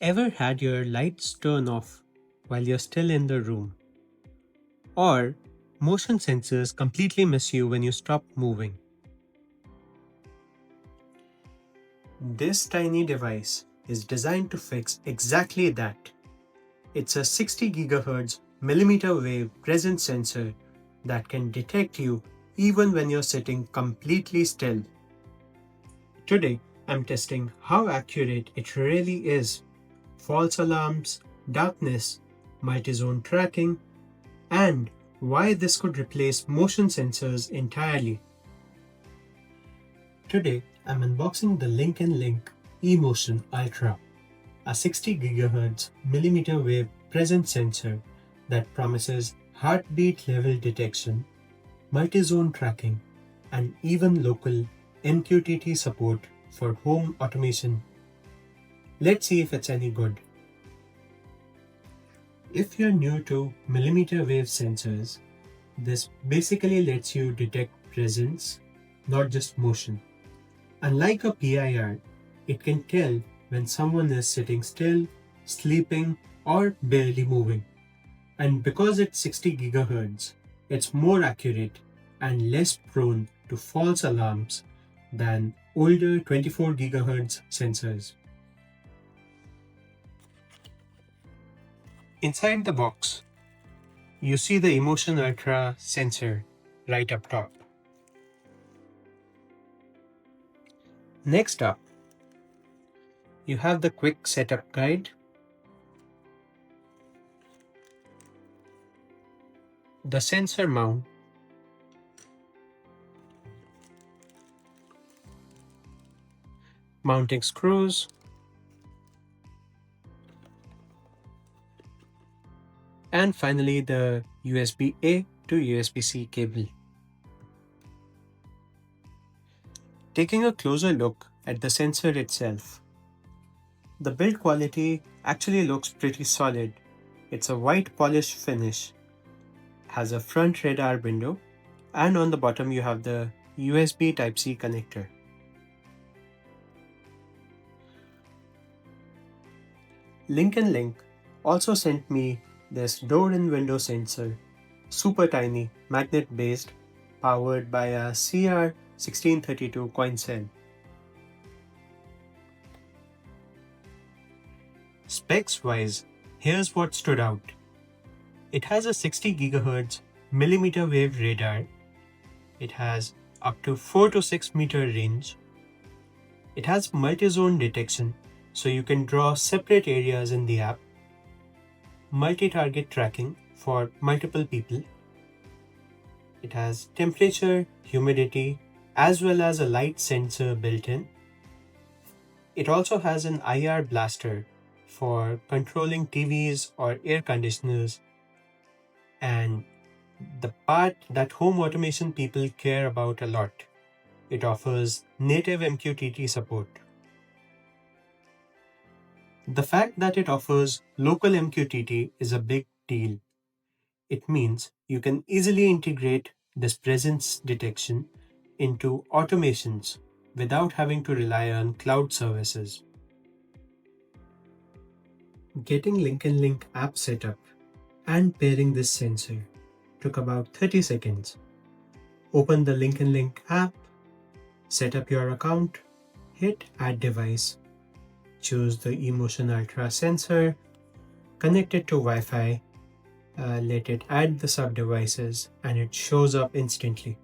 Ever had your lights turn off while you're still in the room? Or motion sensors completely miss you when you stop moving? This tiny device is designed to fix exactly that. It's a 60 GHz millimeter wave presence sensor that can detect you even when you're sitting completely still. Today, I'm testing how accurate it really is. False alarms, darkness, multi-zone tracking, and why this could replace motion sensors entirely. Today, I'm unboxing the Link eMotion Ultra, a 60 GHz millimeter wave presence sensor that promises heartbeat level detection, multi-zone tracking, and even local MQTT support for home automation. Let's see if it's any good. If you're new to millimeter wave sensors, this basically lets you detect presence, not just motion. Unlike a PIR, it can tell when someone is sitting still, sleeping, or barely moving. And because it's 60 GHz, it's more accurate and less prone to false alarms than older 24 GHz sensors. Inside the box, you see the eMotion Ultra sensor right up top. Next up, you have the quick setup guide, the sensor mount, mounting screws, and finally the USB-A to USB-C cable. Taking a closer look at the sensor itself, the build quality actually looks pretty solid. It's a white polished finish, has a front radar window, and on the bottom you have the USB Type-C connector. Link also sent me this door and window sensor, super tiny, magnet based, powered by a CR1632 coin cell. Specs wise, here's what stood out. It has a 60 GHz millimeter wave radar. It has up to 4 to 6 meter range. It has multi-zone detection, so you can draw separate areas in the app. Multi-target tracking for multiple people. It has temperature, humidity, as well as a light sensor built in. It also has an IR blaster for controlling TVs or air conditioners, and the part that home automation people care about a lot. It offers native MQTT support. The fact that it offers local MQTT is a big deal. It means you can easily integrate this presence detection into automations without having to rely on cloud services. Getting Link app set up and pairing this sensor took about 30 seconds. Open the Link app, set up your account, hit Add Device, choose the eMotion Ultra sensor, connect it to Wi-Fi, let it add the sub-devices, and it shows up instantly.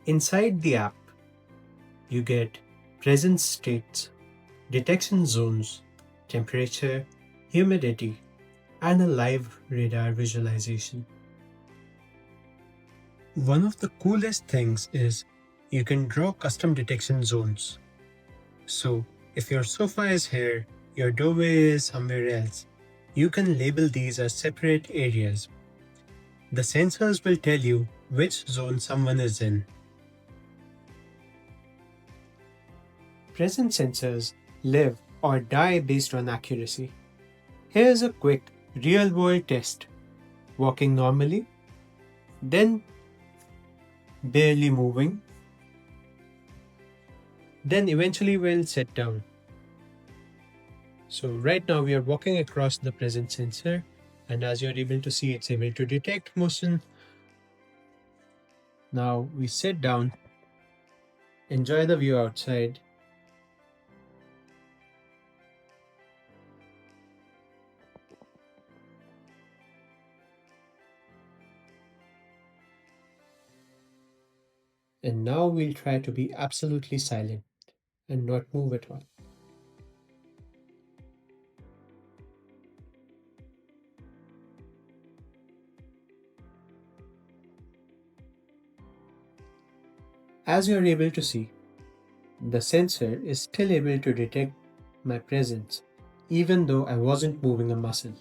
Inside the app, you get presence states, detection zones, temperature, humidity, and a live radar visualization. One of the coolest things is you can draw custom detection zones. So, if your sofa is here, your doorway is somewhere else, you can label these as separate areas. The sensors will tell you which zone someone is in. Presence sensors live or die based on accuracy. Here's a quick real-world test. Walking normally, then barely moving, then eventually we'll sit down. So right now we are walking across the presence sensor, and as you're able to see, it's able to detect motion. Now we sit down, enjoy the view outside. And now we'll try to be absolutely silent and not move at all. As you're able to see, the sensor is still able to detect my presence even though I wasn't moving a muscle.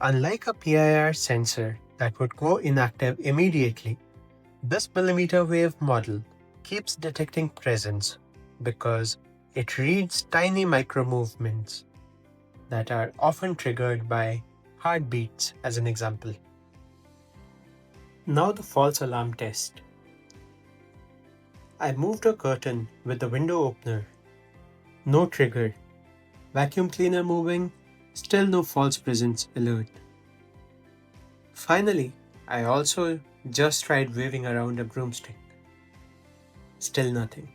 Unlike a PIR sensor that would go inactive immediately, this millimeter wave model keeps detecting presence because it reads tiny micro movements that are often triggered by heartbeats, as an example. Now the false alarm test. I moved a curtain with the window opener. No trigger. Vacuum cleaner moving. Still no false presence alert. Finally, I also just tried waving around a broomstick. Still nothing.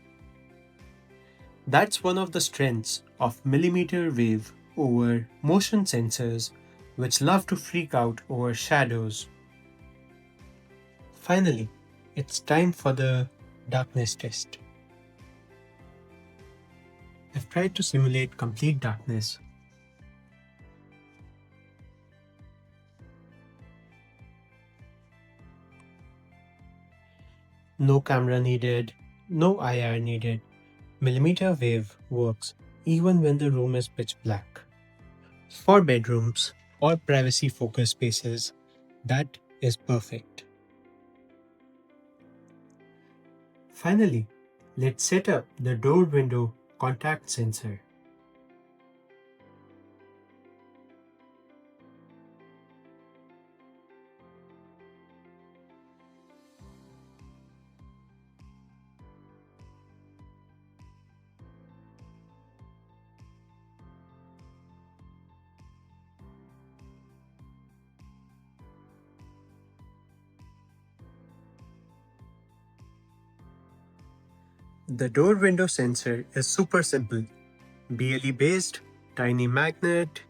That's one of the strengths of millimeter wave over motion sensors, which love to freak out over shadows. Finally, it's time for the darkness test. I've tried to simulate complete darkness. No camera needed, no IR needed. Millimeter wave works even when the room is pitch black. For bedrooms or privacy focused spaces, that is perfect. Finally, let's set up the door window contact sensor. The door window sensor is super simple. BLE based, tiny magnet,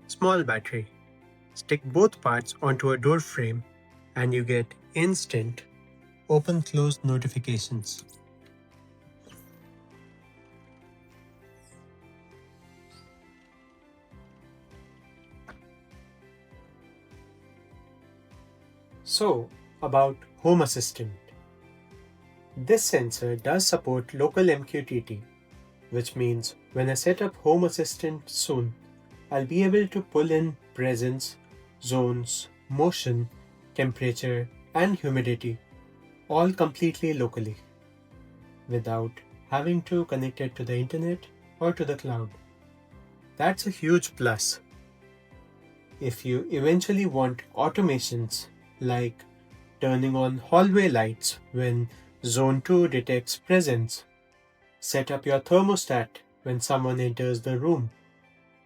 small battery. Stick both parts onto a door frame and you get instant open-close notifications. So, about Home Assistant. This sensor does support local MQTT, which means when I set up Home Assistant soon, I'll be able to pull in presence, zones, motion, temperature, and humidity, all completely locally, without having to connect it to the internet or to the cloud. That's a huge plus. If you eventually want automations like turning on hallway lights when Zone 2 detects presence, set up your thermostat when someone enters the room,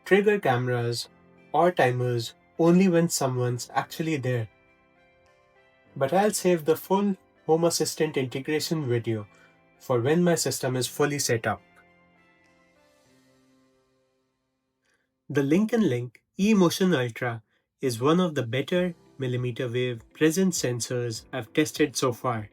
trigger cameras or timers only when someone's actually there. But I'll save the full Home Assistant integration video for when my system is fully set up. The Lincoln Link eMotion Ultra is one of the better millimeter wave presence sensors I've tested so far.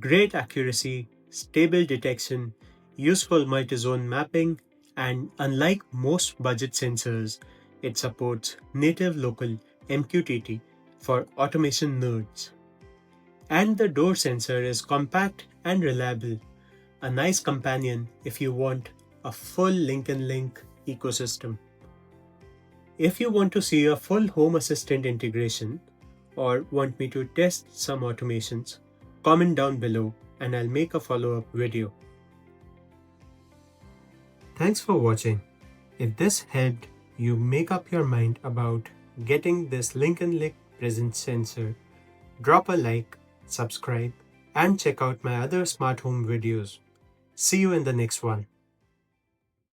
Great accuracy, stable detection, useful multi-zone mapping, and unlike most budget sensors, it supports native local MQTT for automation nerds. And the door sensor is compact and reliable, a nice companion if you want a full link ecosystem. If you want to see a full Home Assistant integration or want me to test some automations, comment down below and I'll make a follow-up video. Thanks for watching. If this helped you make up your mind about getting this link presence sensor, drop a like, subscribe, and check out my other smart home videos. See you in the next one.